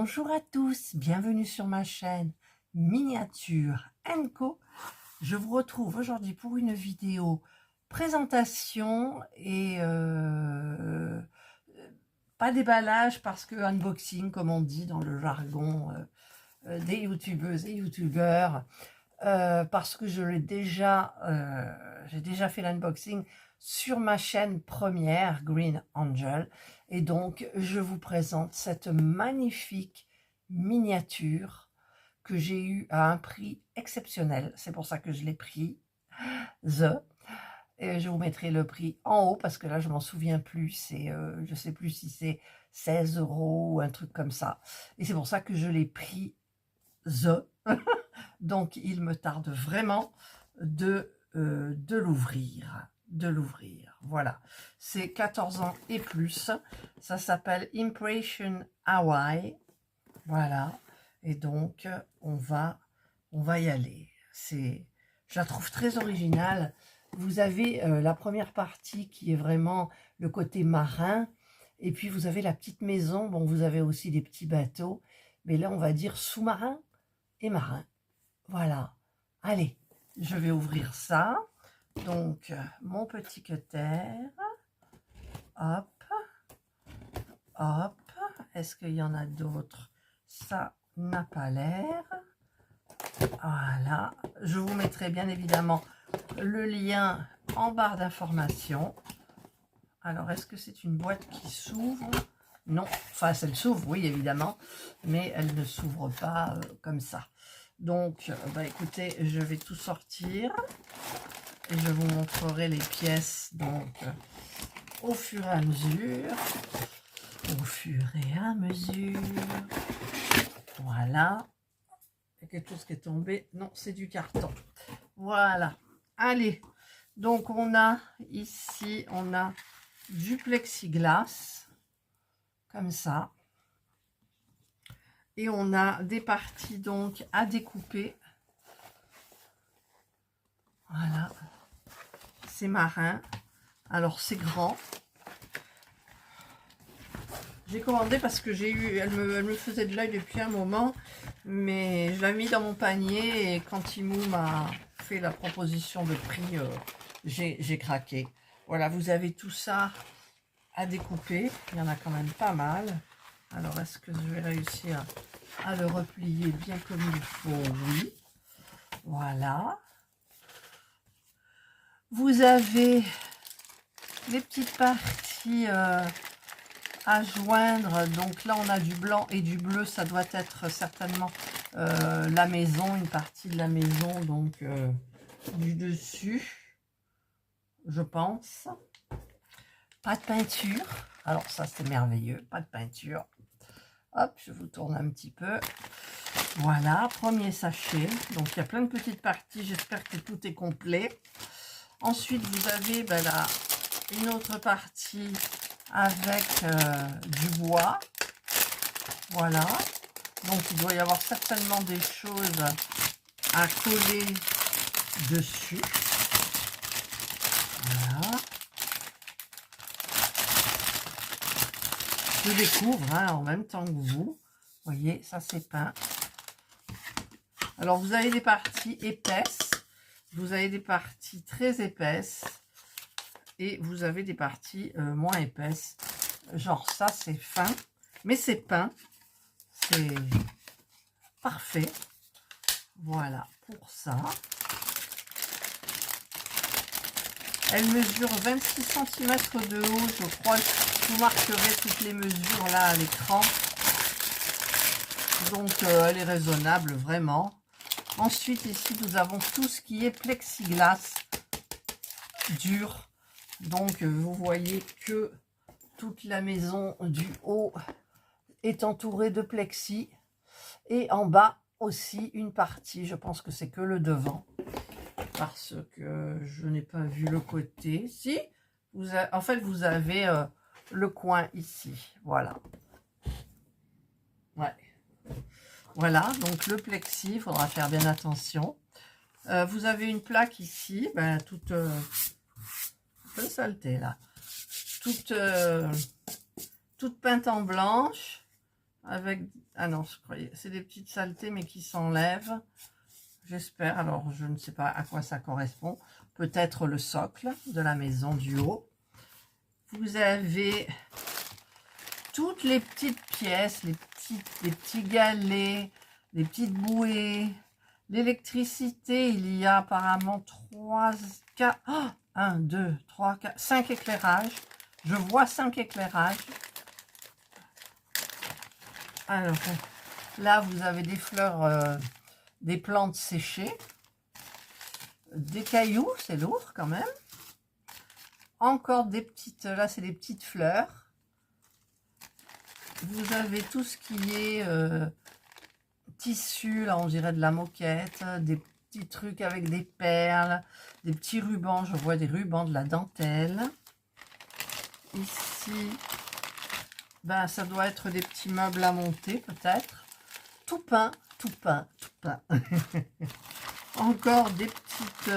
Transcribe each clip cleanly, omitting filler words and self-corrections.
Bonjour à tous, bienvenue sur ma chaîne Miniature & Co. Je vous retrouve aujourd'hui pour une vidéo présentation et pas déballage parce que unboxing comme on dit dans le jargon des youtubeuses et youtubeurs parce que j'ai déjà fait l'unboxing sur ma chaîne première Green Angel et donc je vous présente cette magnifique miniature que j'ai eue à un prix exceptionnel, c'est pour ça que je l'ai pris et je vous mettrai le prix en haut parce que là je m'en souviens plus, c'est je sais plus si c'est 16 € ou un truc comme ça et c'est pour ça que je l'ai pris donc il me tarde vraiment de l'ouvrir. Voilà, c'est 14 ans et plus, ça s'appelle Impression Hawaii, voilà, et donc on va y aller. Je la trouve très originale. Vous avez la première partie qui est vraiment le côté marin, et puis vous avez la petite maison. Bon, vous avez aussi des petits bateaux, mais là on va dire sous-marin et marin. Voilà, allez, je vais ouvrir ça. Donc, mon petit cutter, hop, hop, est-ce qu'il y en a d'autres? Ça n'a pas l'air. Voilà, je vous mettrai bien évidemment le lien en barre d'information. Alors, est-ce que c'est une boîte qui s'ouvre? Non, enfin, elle s'ouvre, oui, évidemment, mais elle ne s'ouvre pas comme ça. Donc, bah, écoutez, je vais tout sortir et je vous montrerai les pièces donc au fur et à mesure. Voilà. Il y a quelque chose qui est tombé. Non, c'est du carton. Voilà. Allez. Donc, on a ici, on a du plexiglas. Comme ça. Et on a des parties donc à découper. Voilà. C'est marin. Alors, c'est grand. J'ai commandé parce que elle me faisait de l'œil depuis un moment, mais je l'ai mis dans mon panier et quand Timou m'a fait la proposition de prix, j'ai craqué. Voilà, vous avez tout ça à découper. Il y en a quand même pas mal. Alors, est-ce que je vais réussir à le replier bien comme il faut? Oui. Voilà. Vous avez les petites parties à joindre. Donc là, on a du blanc et du bleu. Ça doit être certainement la maison, une partie de la maison, donc du dessus, je pense. Pas de peinture. Alors ça, c'est merveilleux. Pas de peinture. Hop, je vous tourne un petit peu. Voilà, premier sachet. Donc, il y a plein de petites parties. J'espère que tout est complet. Ensuite, vous avez ben, là, une autre partie avec du bois. Voilà. Donc, il doit y avoir certainement des choses à coller dessus. Voilà. Je découvre hein, en même temps que vous. Vous voyez, ça c'est peint. Alors, vous avez des parties épaisses. Vous avez des parties très épaisses. Et vous avez des parties moins épaisses. Genre ça, c'est fin. Mais c'est peint. C'est parfait. Voilà pour ça. Elle mesure 26 cm de haut. Je crois que vous marquerez toutes les mesures là à l'écran. Donc, elle est raisonnable, vraiment. Ensuite, ici, nous avons tout ce qui est plexiglas dur. Donc, vous voyez que toute la maison du haut est entourée de plexi. Et en bas aussi, une partie. Je pense que c'est que le devant. Parce que je n'ai pas vu le côté. Si, en fait, vous avez le coin ici. Voilà. Ouais. Voilà, donc le plexi, il faudra faire bien attention. Vous avez une plaque ici, ben, toute un peu saleté là, toute peinte en blanche. avec... Ah non, je croyais, c'est des petites saletés, mais qui s'enlèvent. J'espère, alors je ne sais pas à quoi ça correspond. Peut-être le socle de la maison du haut. Vous avez toutes les petites pièces, les petits galets, les petites bouées, l'électricité. Il y a apparemment 3, 4, 1, 2, 3, 4, 5 éclairages. Je vois 5 éclairages. Alors, là, vous avez des fleurs, des plantes séchées, des cailloux, c'est lourd quand même. Encore des petites, là, c'est des petites fleurs. Vous avez tout ce qui est tissu, là, on dirait de la moquette, des petits trucs avec des perles, des petits rubans. Je vois des rubans, de la dentelle. Ici, ben, ça doit être des petits meubles à monter, peut-être. Tout peint, tout peint, tout peint. Encore des petites...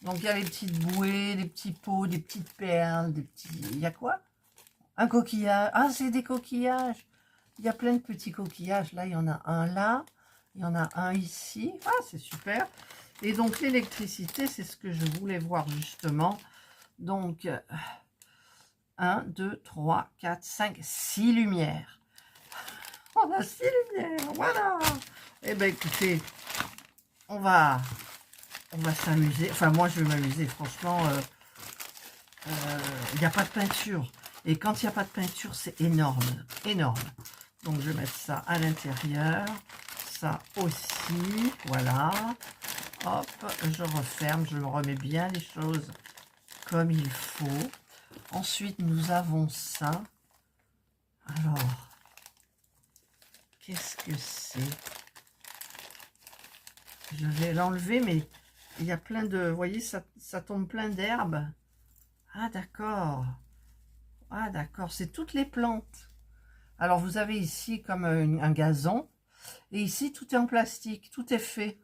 donc, il y a les petites bouées, des petits pots, des petites perles, des petits... Il y a quoi? Un coquillage. Ah, c'est des coquillages. Il y a plein de petits coquillages. Là, il y en a un là. Il y en a un ici. Ah, c'est super. Et donc, l'électricité, c'est ce que je voulais voir justement. Donc, 1, 2, 3, 4, 5, 6 lumières. On a 6 lumières. Voilà. Eh bien, écoutez, on va s'amuser. Enfin, moi, je vais m'amuser. Franchement, il n'y a pas de peinture. Et quand il n'y a pas de peinture, c'est énorme. Énorme. Donc, je vais mettre ça à l'intérieur. Ça aussi. Voilà. Hop, je referme. Je me remets bien les choses comme il faut. Ensuite, nous avons ça. Alors, qu'est-ce que c'est? Je vais l'enlever, mais il y a plein de... Vous voyez, ça tombe plein d'herbes. Ah, d'accord. Ah, d'accord. C'est toutes les plantes. Alors, vous avez ici comme un gazon. Et ici, tout est en plastique. Tout est fait.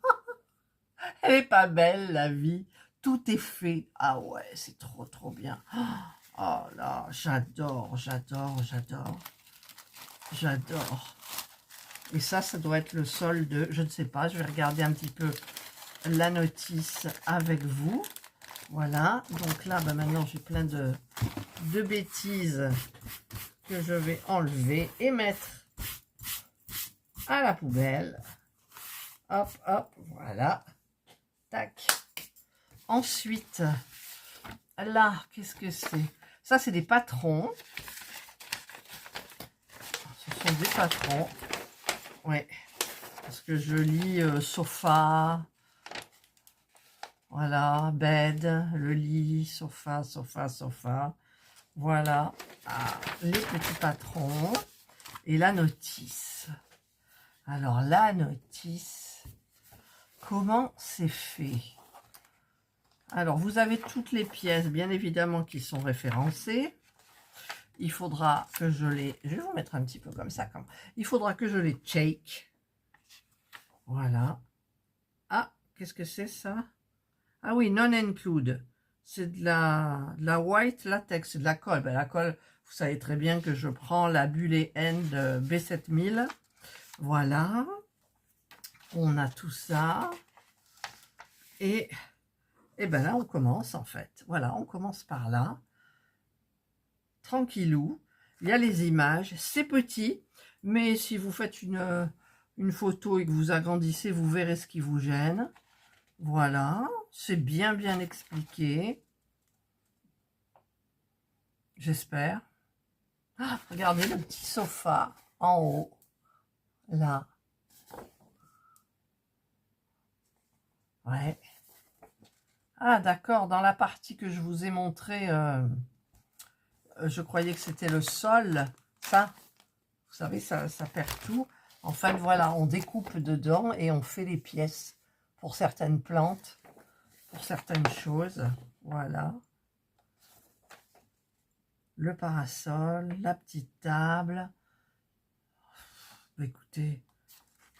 Elle est pas belle, la vie. Tout est fait. Ah ouais, c'est trop, trop bien. Oh là, j'adore, j'adore, j'adore. J'adore. Et ça doit être le sol de... Je ne sais pas, je vais regarder un petit peu la notice avec vous. Voilà. Donc là, ben maintenant, j'ai plein de bêtises que je vais enlever et mettre à la poubelle. Hop, hop, voilà. Tac. Ensuite, là, qu'est-ce que c'est? Ça, c'est des patrons. Ce sont des patrons. Ouais. Parce que je lis sofa. Voilà, bed, le lit, sofa, sofa, sofa. Voilà, les petits patrons. Et la notice. Alors, la notice, comment c'est fait? Alors, vous avez toutes les pièces, bien évidemment, qui sont référencées. Il faudra que je les... Je vais vous mettre un petit peu comme ça. Il faudra que je les check. Voilà. Ah, qu'est-ce que c'est ça? Ah oui, non include. C'est de la white latex, c'est de la colle. Ben, la colle, vous savez très bien que je prends la Bulle End B7000. Voilà. On a tout ça. Et ben là, on commence en fait. Voilà, on commence par là. Tranquillou. Il y a les images. C'est petit, mais si vous faites une photo et que vous agrandissez, vous verrez ce qui vous gêne. Voilà. C'est bien, bien expliqué. J'espère. Ah, regardez le petit sofa en haut. Là. Ouais. Ah, d'accord. Dans la partie que je vous ai montré, je croyais que c'était le sol. Ça, vous savez, ça perd tout. En fait, voilà, on découpe dedans et on fait les pièces pour certaines plantes, pour certaines choses. Voilà. Le parasol, la petite table. Écoutez,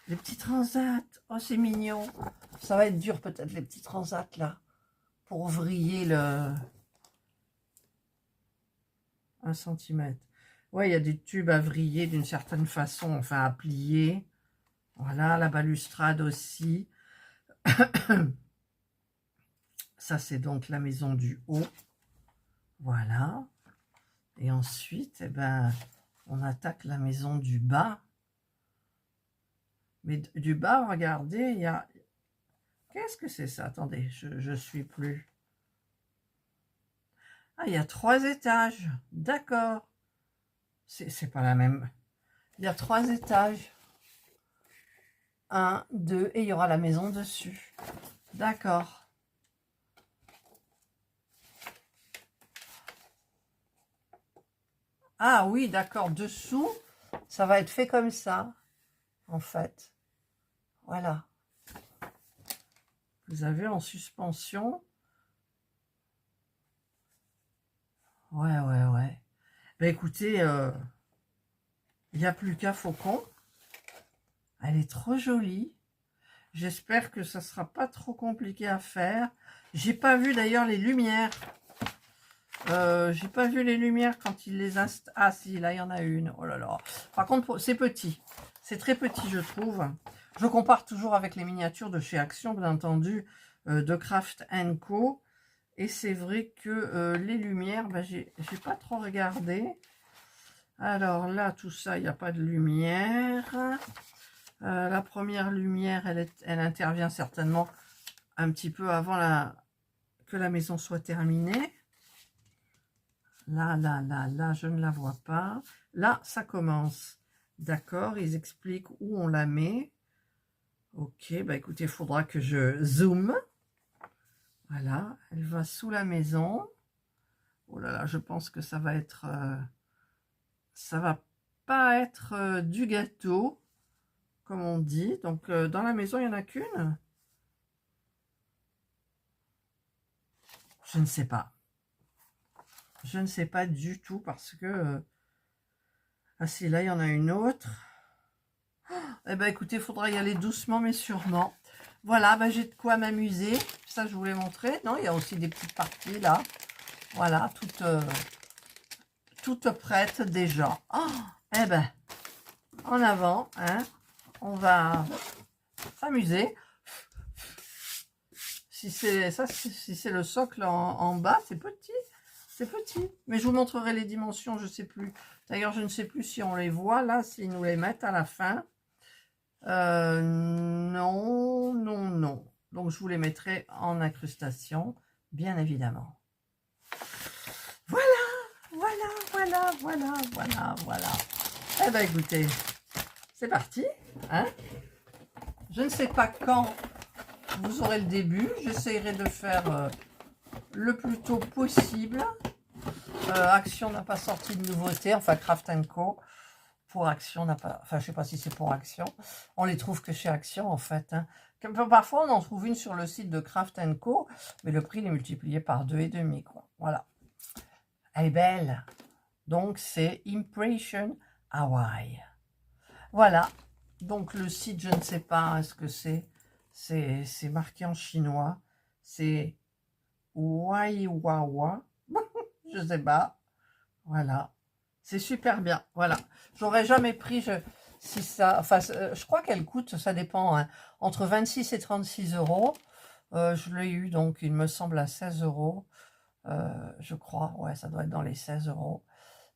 les petits transats. Oh, c'est mignon. Ça va être dur peut-être, les petits transats, là. Pour vriller le... 1 cm. Ouais, il y a des tubes à vriller d'une certaine façon, enfin à plier. Voilà, la balustrade aussi. Ça, c'est donc la maison du haut. Voilà. Et ensuite, eh ben, on attaque la maison du bas. Mais du bas, regardez, il y a... Qu'est-ce que c'est ça? Attendez, je suis plus... Ah, il y a 3 étages. D'accord. C'est pas la même. Il y a 3 étages. 1, 2, et il y aura la maison dessus. D'accord. Ah oui, d'accord. Dessous, ça va être fait comme ça, en fait. Voilà. Vous avez en suspension. Ouais, ouais, ouais. Ben écoutez, il n'y a plus qu'à Faucon. Elle est trop jolie. J'espère que ça sera pas trop compliqué à faire. J'ai pas vu d'ailleurs les lumières. J'ai pas vu les lumières quand il les installe. Ah si, là il y en a une. Oh là là. Par contre, c'est petit. C'est très petit, je trouve. Je compare toujours avec les miniatures de chez Action, bien entendu, de Craft & Co. Et c'est vrai que les lumières, ben, j'ai pas trop regardé. Alors là, tout ça, il n'y a pas de lumière. La première lumière, elle intervient certainement un petit peu avant que la maison soit terminée. Là, je ne la vois pas. Là, ça commence. D'accord, ils expliquent où on la met. Ok, bah écoutez, il faudra que je zoome. Voilà, elle va sous la maison. Oh là là, je pense que ça va être... ça va pas être du gâteau, comme on dit. Donc, dans la maison, il n'y en a qu'une. Je ne sais pas. Je ne sais pas du tout parce que... ah si, là, il y en a une autre. Eh ben, écoutez, il faudra y aller doucement, mais sûrement. Voilà, ben, j'ai de quoi m'amuser. Ça, je vous l'ai montré. Non, il y a aussi des petites parties, là. Voilà, toutes prêtes déjà. Oh, eh ben, en avant, hein. On va s'amuser. Si c'est ça, si c'est le socle en bas, c'est petit. C'est petit. Mais je vous montrerai les dimensions, je ne sais plus. D'ailleurs, je ne sais plus si on les voit là, s'ils nous les mettent à la fin. Non, non, non. Donc, je vous les mettrai en incrustation, bien évidemment. Voilà, voilà. Eh bien, écoutez, c'est parti. Hein, je ne sais pas quand vous aurez le début. J'essaierai de faire le plus tôt possible. Action n'a pas sorti de nouveauté, enfin Craft & Co. Pour Action n'a pas, enfin je sais pas si c'est pour Action. On les trouve que chez Action en fait. Hein. Parfois on en trouve une sur le site de Craft & Co. Mais le prix est multiplié par 2,5 quoi. Voilà. Elle est belle. Donc c'est Impression Hawaii. Voilà. Donc le site, je ne sais pas ce que c'est. C'est marqué en chinois. C'est Waiwawa. Je sais pas. Voilà. C'est super bien. Voilà. J'aurais jamais pris si ça. Enfin, je crois qu'elle coûte, ça dépend, hein, entre 26 et 36 euros. Je l'ai eu donc, il me semble, à 16 euros. Je crois. Ouais, ça doit être dans les 16 euros.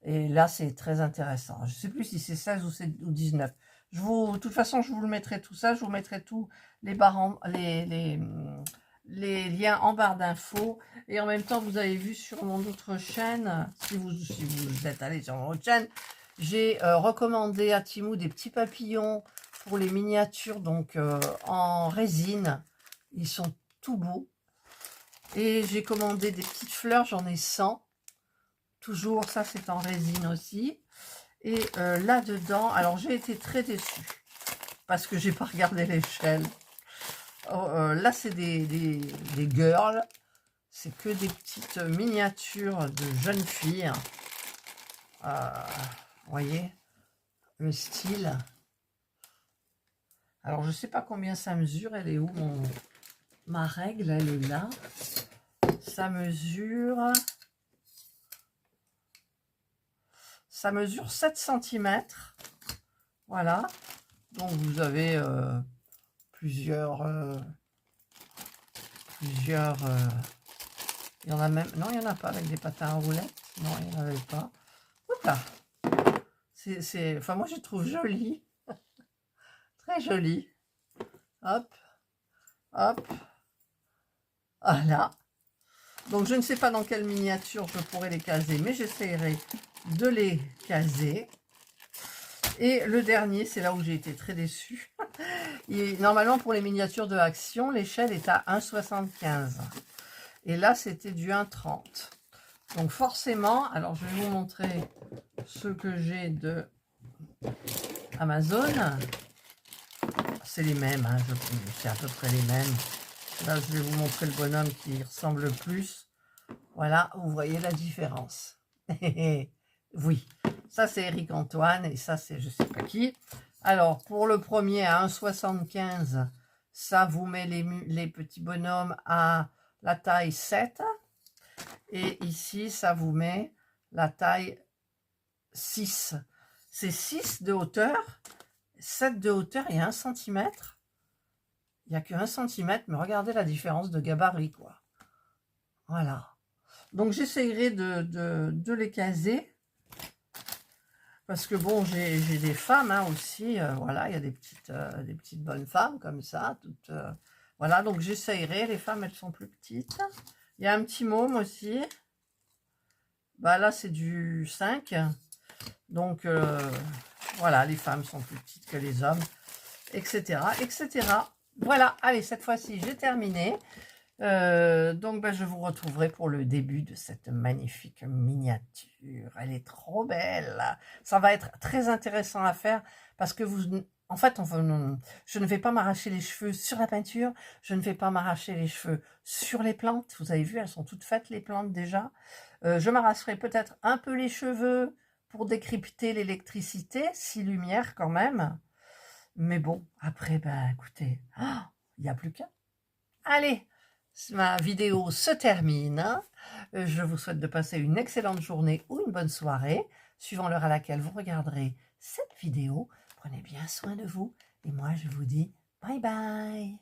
Et là, c'est très intéressant. Je ne sais plus si c'est 16 ou 19. De toute façon, je vous le mettrai tout ça. Je vous mettrai tous les barres, les liens en barre d'infos. Et en même temps, vous avez vu sur mon autre chaîne, si vous êtes allé sur mon autre chaîne, j'ai recommandé à Timou des petits papillons pour les miniatures, donc en résine. Ils sont tout beaux. Et j'ai commandé des petites fleurs, j'en ai 100. Toujours, ça c'est en résine aussi. Et là-dedans, alors j'ai été très déçue parce que j'ai pas regardé l'échelle. Là, c'est des girls. C'est que des petites miniatures de jeunes filles. Vous voyez le style. Alors, je sais pas combien ça mesure. Elle est où ma règle? Elle est là. Ça mesure ça mesure 7 cm. Voilà. Donc, vous avez plusieurs... il y en a même... Non, il n'y en a pas avec des patins à roulettes. Non, il n'y en avait pas. Hop là. Enfin, moi, je trouve joli. Très joli. Hop. Hop. Voilà. Donc, je ne sais pas dans quelle miniature je pourrais les caser, mais j'essaierai de les caser. Et le dernier, c'est là où j'ai été très déçue. Normalement, pour les miniatures de Action, l'échelle est à 1,75. Et là, c'était du 1,30. Donc, forcément, alors je vais vous montrer ce que j'ai de Amazon. C'est les mêmes, hein, c'est à peu près les mêmes. Là, je vais vous montrer le bonhomme qui ressemble le plus. Voilà, vous voyez la différence. Oui, ça c'est Eric Antoine et ça c'est je sais pas qui. Alors, pour le premier à 1,75, ça vous met les petits bonhommes à la taille 7. Et ici, ça vous met la taille 6. C'est 6 de hauteur, 7 de hauteur et 1 cm. Il n'y a que 1 cm, mais regardez la différence de gabarit, quoi. Voilà. Donc, j'essayerai de les caser. Parce que bon, j'ai des femmes hein, aussi. Voilà, il y a des petites bonnes femmes comme ça. Toutes, voilà, donc j'essayerai. Les femmes, elles sont plus petites. Il y a un petit môme aussi. Bah là, c'est du 5. Donc, voilà, les femmes sont plus petites que les hommes, etc., etc. Voilà, allez, cette fois-ci, j'ai terminé. Donc, ben, je vous retrouverai pour le début de cette magnifique miniature. Elle est trop belle. Ça va être très intéressant à faire parce que en fait, je ne vais pas m'arracher les cheveux sur la peinture. Je ne vais pas m'arracher les cheveux sur les plantes. Vous avez vu, elles sont toutes faites, les plantes, déjà. Je m'arracherai peut-être un peu les cheveux pour décrypter l'électricité, 6 lumières quand même. Mais bon, après, ben, écoutez, il n'y a plus qu'à. Allez, ma vidéo se termine. Je vous souhaite de passer une excellente journée ou une bonne soirée, suivant l'heure à laquelle vous regarderez cette vidéo. Prenez bien soin de vous et moi, je vous dis bye bye.